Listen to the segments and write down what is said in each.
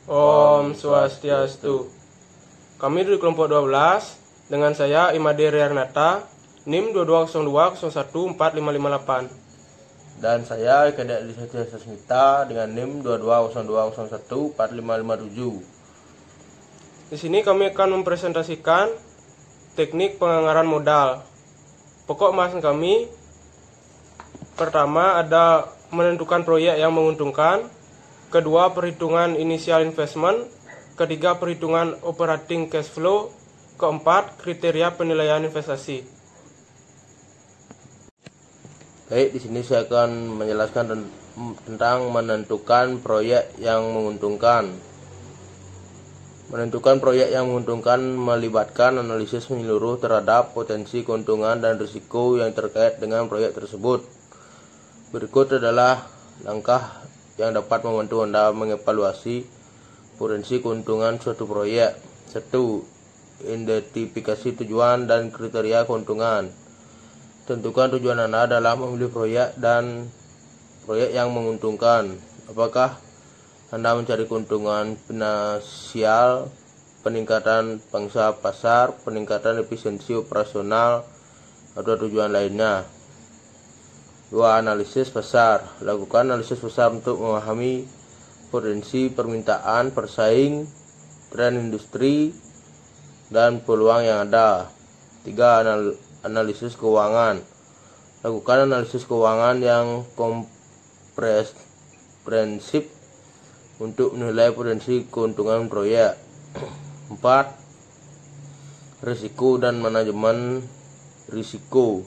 Om Swastiastu. Kami dari kelompok 12 dengan saya Imade Riarnata, NIM 2202014558. Dan saya Kadek Disatya Sasmita dengan NIM 2202014557. Di sini kami akan mempresentasikan teknik penganggaran modal. Pokok bahasan kami pertama ada menentukan proyek yang menguntungkan, kedua perhitungan initial investment, ketiga perhitungan operating cash flow, keempat kriteria penilaian investasi. Baik, di sini saya akan menjelaskan tentang menentukan proyek yang menguntungkan. Menentukan proyek yang menguntungkan melibatkan analisis menyeluruh terhadap potensi keuntungan dan risiko yang terkait dengan proyek tersebut. Berikut adalah langkah yang dapat membantu Anda mengevaluasi potensi keuntungan suatu proyek. 1. Identifikasi tujuan dan kriteria keuntungan. Tentukan tujuan Anda dalam memilih proyek dan proyek yang menguntungkan. Apakah Anda mencari keuntungan finansial, peningkatan pangsa pasar, peningkatan efisiensi operasional, atau tujuan lainnya? 2. Analisis pasar. Lakukan analisis pasar untuk memahami potensi permintaan, persaing, tren industri, dan peluang yang ada. 3. Analisis keuangan. Lakukan analisis keuangan yang komprehensif untuk menilai potensi keuntungan proyek. 4. Risiko dan manajemen risiko.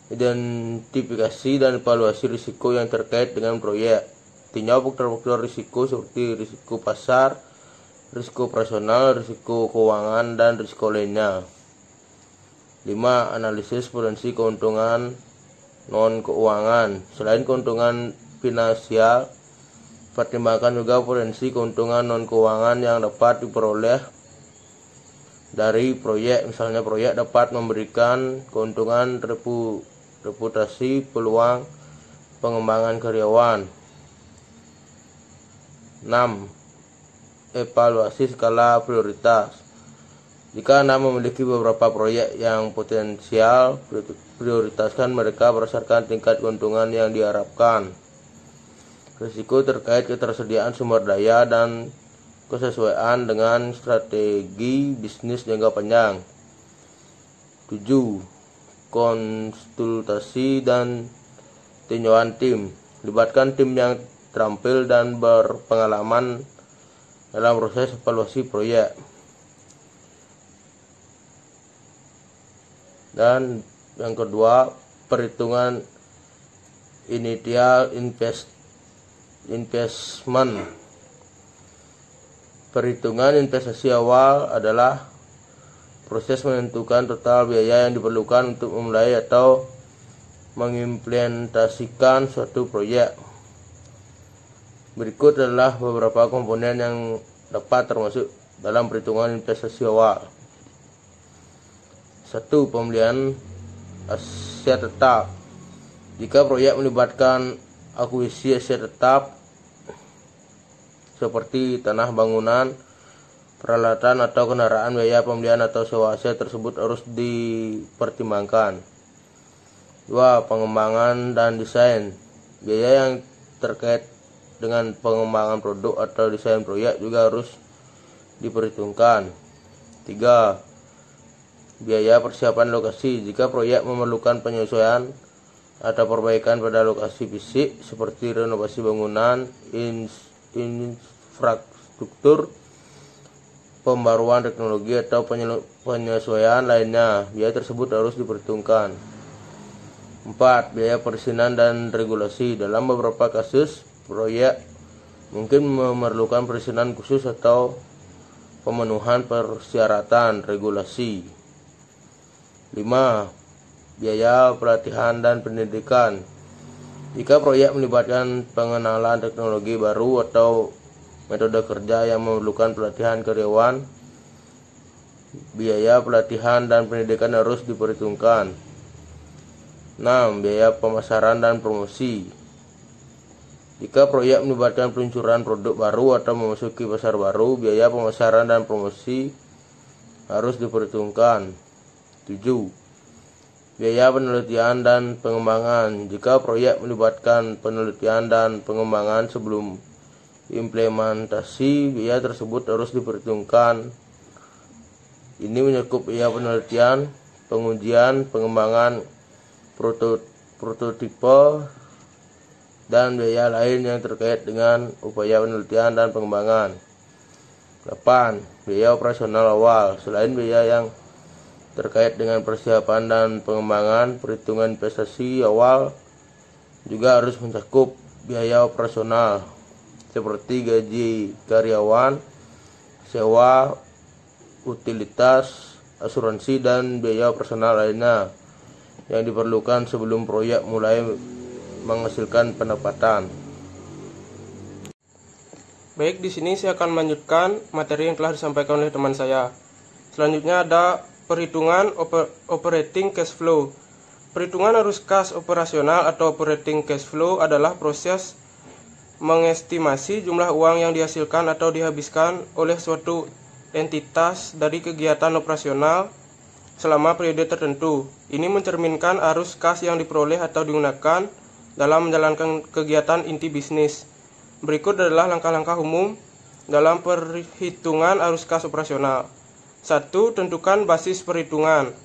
Identifikasi dan evaluasi risiko yang terkait dengan proyek. Tinjau faktor-faktor risiko seperti risiko pasar, risiko operasional, risiko keuangan, dan risiko lainnya. 5. Analisis potensi keuntungan non-keuangan. Selain keuntungan finansial, pertimbangkan juga potensi keuntungan non-keuangan yang dapat diperoleh dari proyek. Misalnya proyek dapat memberikan keuntungan reputasi, peluang pengembangan karyawan. 6. Evaluasi skala prioritas. Jika Anda memiliki beberapa proyek yang potensial, prioritaskan mereka berdasarkan tingkat keuntungan yang diharapkan, risiko terkait ketersediaan sumber daya, dan kesesuaian dengan strategi bisnis jangka panjang. 7. Konsultasi dan tinjauan tim. Libatkan tim yang terampil dan berpengalaman dalam proses evaluasi proyek. Dan yang kedua, perhitungan initial investment. Perhitungan investasi awal adalah proses menentukan total biaya yang diperlukan untuk memulai atau mengimplementasikan suatu proyek. Berikut adalah beberapa komponen yang dapat termasuk dalam perhitungan investasi awal. 1. Pembelian aset tetap. Jika proyek melibatkan akuisisi aset tetap seperti tanah bangunan, peralatan, atau kendaraan, biaya pembelian atau sewa aset tersebut harus dipertimbangkan. 2. Pengembangan dan desain. Biaya yang terkait dengan pengembangan produk atau desain proyek juga harus diperhitungkan. 3. Biaya persiapan lokasi. Jika proyek memerlukan penyesuaian atau perbaikan pada lokasi fisik seperti renovasi bangunan, infrastruktur, pembaruan teknologi, atau penyesuaian lainnya, biaya tersebut harus diperhitungkan. 4. Biaya perizinan dan regulasi. Dalam beberapa kasus, proyek mungkin memerlukan perizinan khusus atau pemenuhan persyaratan regulasi. 5. Biaya pelatihan dan pendidikan. Jika proyek melibatkan pengenalan teknologi baru atau metode kerja yang memerlukan pelatihan karyawan, biaya pelatihan dan pendidikan harus diperhitungkan. 6. Biaya pemasaran dan promosi. Jika proyek melibatkan peluncuran produk baru atau memasuki pasar baru, biaya pemasaran dan promosi harus diperhitungkan. 7. Biaya penelitian dan pengembangan. Jika proyek melibatkan penelitian dan pengembangan sebelum implementasi, biaya tersebut harus diperhitungkan. Ini mencakup biaya penelitian, pengujian, pengembangan prototipe, dan biaya lain yang terkait dengan upaya penelitian dan pengembangan. 8. Biaya operasional awal. Selain biaya yang terkait dengan persiapan dan pengembangan, perhitungan investasi awal juga harus mencakup biaya operasional seperti gaji karyawan, sewa, utilitas, asuransi, dan biaya operasional lainnya yang diperlukan sebelum proyek mulai menghasilkan pendapatan. Baik, di sini saya akan melanjutkan materi yang telah disampaikan oleh teman saya. Selanjutnya ada perhitungan operating cash flow. Perhitungan arus kas operasional atau operating cash flow adalah proses mengestimasi jumlah uang yang dihasilkan atau dihabiskan oleh suatu entitas dari kegiatan operasional selama periode tertentu. Ini mencerminkan arus kas yang diperoleh atau digunakan dalam menjalankan kegiatan inti bisnis. Berikut adalah langkah-langkah umum dalam perhitungan arus kas operasional. 1. Tentukan basis perhitungan.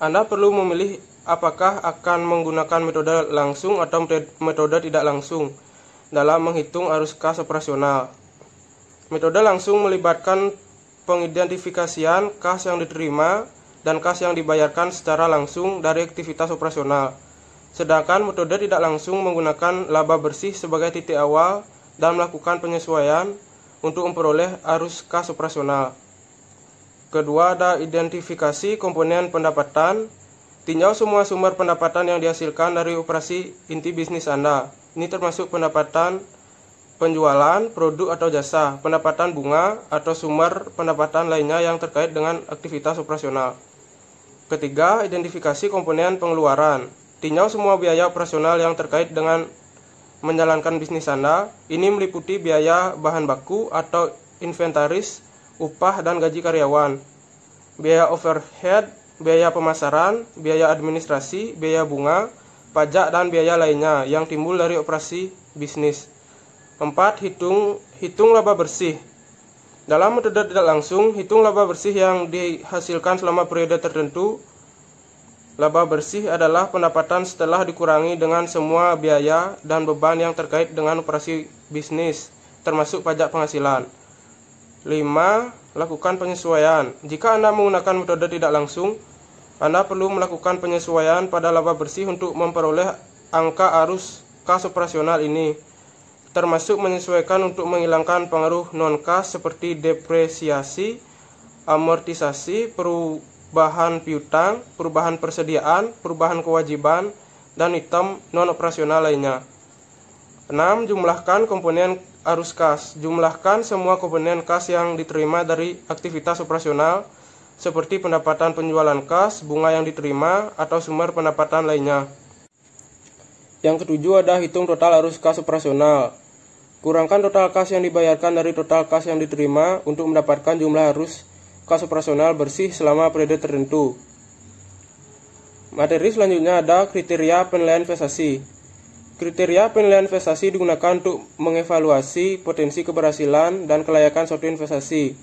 Anda perlu memilih apakah akan menggunakan metode langsung atau metode tidak langsung dalam menghitung arus kas operasional. Metode langsung melibatkan pengidentifikasian kas yang diterima dan kas yang dibayarkan secara langsung dari aktivitas operasional. Sedangkan metode tidak langsung menggunakan laba bersih sebagai titik awal dan melakukan penyesuaian untuk memperoleh arus kas operasional. Kedua, ada identifikasi komponen pendapatan. Tinjau semua sumber pendapatan yang dihasilkan dari operasi inti bisnis Anda. Ini termasuk pendapatan penjualan produk atau jasa, pendapatan bunga, atau sumber pendapatan lainnya yang terkait dengan aktivitas operasional. Ketiga, identifikasi komponen pengeluaran. Tinjau semua biaya operasional yang terkait dengan menjalankan bisnis Anda. Ini meliputi biaya bahan baku atau inventaris, upah dan gaji karyawan, biaya overhead, biaya pemasaran, biaya administrasi, biaya bunga, pajak dan biaya lainnya yang timbul dari operasi bisnis. 4. Hitung laba bersih. Dalam metode tidak langsung, hitung laba bersih yang dihasilkan selama periode tertentu. Laba bersih adalah pendapatan setelah dikurangi dengan semua biaya dan beban yang terkait dengan operasi bisnis, termasuk pajak penghasilan. 5. Lakukan penyesuaian. Jika Anda menggunakan metode tidak langsung, Anda perlu melakukan penyesuaian pada laba bersih untuk memperoleh angka arus kas operasional ini, termasuk menyesuaikan untuk menghilangkan pengaruh non-kas seperti depresiasi, amortisasi, perubahan piutang, perubahan persediaan, perubahan kewajiban, dan item non-operasional lainnya. 6. Jumlahkan komponen arus kas. Jumlahkan semua komponen kas yang diterima dari aktivitas operasional, seperti pendapatan penjualan kas, bunga yang diterima, atau sumber pendapatan lainnya. Yang ketujuh ada hitung total arus kas operasional. Kurangkan total kas yang dibayarkan dari total kas yang diterima untuk mendapatkan jumlah arus kas operasional bersih selama periode tertentu. Materi selanjutnya ada kriteria penilaian investasi. Kriteria penilaian investasi digunakan untuk mengevaluasi potensi keberhasilan dan kelayakan suatu investasi.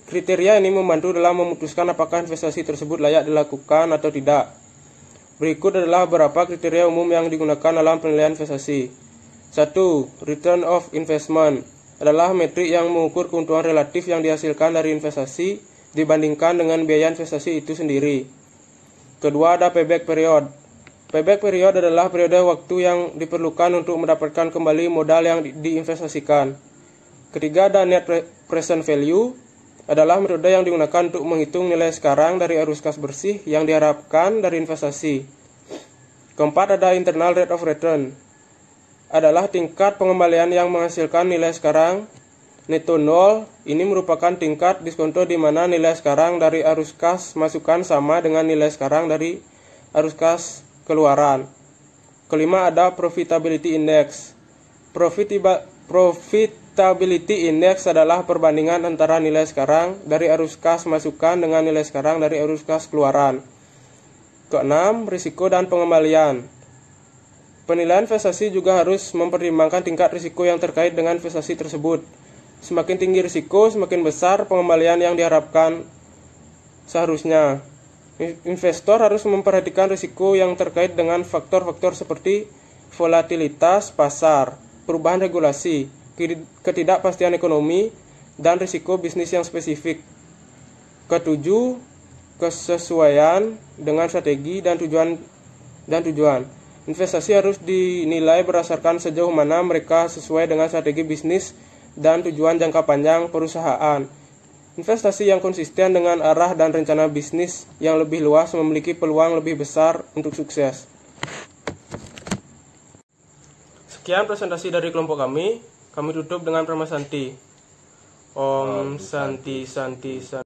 Kriteria ini membantu dalam memutuskan apakah investasi tersebut layak dilakukan atau tidak. Berikut adalah beberapa kriteria umum yang digunakan dalam penilaian investasi. 1. Return of investment adalah metrik yang mengukur keuntungan relatif yang dihasilkan dari investasi dibandingkan dengan biaya investasi itu sendiri. Kedua, ada payback period. Payback period adalah periode waktu yang diperlukan untuk mendapatkan kembali modal yang diinvestasikan. Ketiga, ada net present value adalah metode yang digunakan untuk menghitung nilai sekarang dari arus kas bersih yang diharapkan dari investasi. Keempat, ada internal rate of return adalah tingkat pengembalian yang menghasilkan nilai sekarang neto nol. Ini merupakan tingkat diskonto di mana nilai sekarang dari arus kas masukan sama dengan nilai sekarang dari arus kas keluaran. Kelima, ada profitability index. Profitability index adalah perbandingan antara nilai sekarang dari arus kas masukan dengan nilai sekarang dari arus kas keluaran. Keenam, risiko dan pengembalian. Penilaian investasi juga harus mempertimbangkan tingkat risiko yang terkait dengan investasi tersebut. Semakin tinggi risiko, semakin besar pengembalian yang diharapkan seharusnya. Investor harus memperhatikan risiko yang terkait dengan faktor-faktor seperti volatilitas pasar, perubahan regulasi, ketidakpastian ekonomi, dan risiko bisnis yang spesifik. Ketujuh, kesesuaian dengan strategi dan tujuan. Investasi harus dinilai berdasarkan sejauh mana mereka sesuai dengan strategi bisnis dan tujuan jangka panjang perusahaan. Investasi yang konsisten dengan arah dan rencana bisnis yang lebih luas memiliki peluang lebih besar untuk sukses. Sekian presentasi dari kelompok kami. Kami tutup dengan Prama Santi. Om Santi Santi Santi.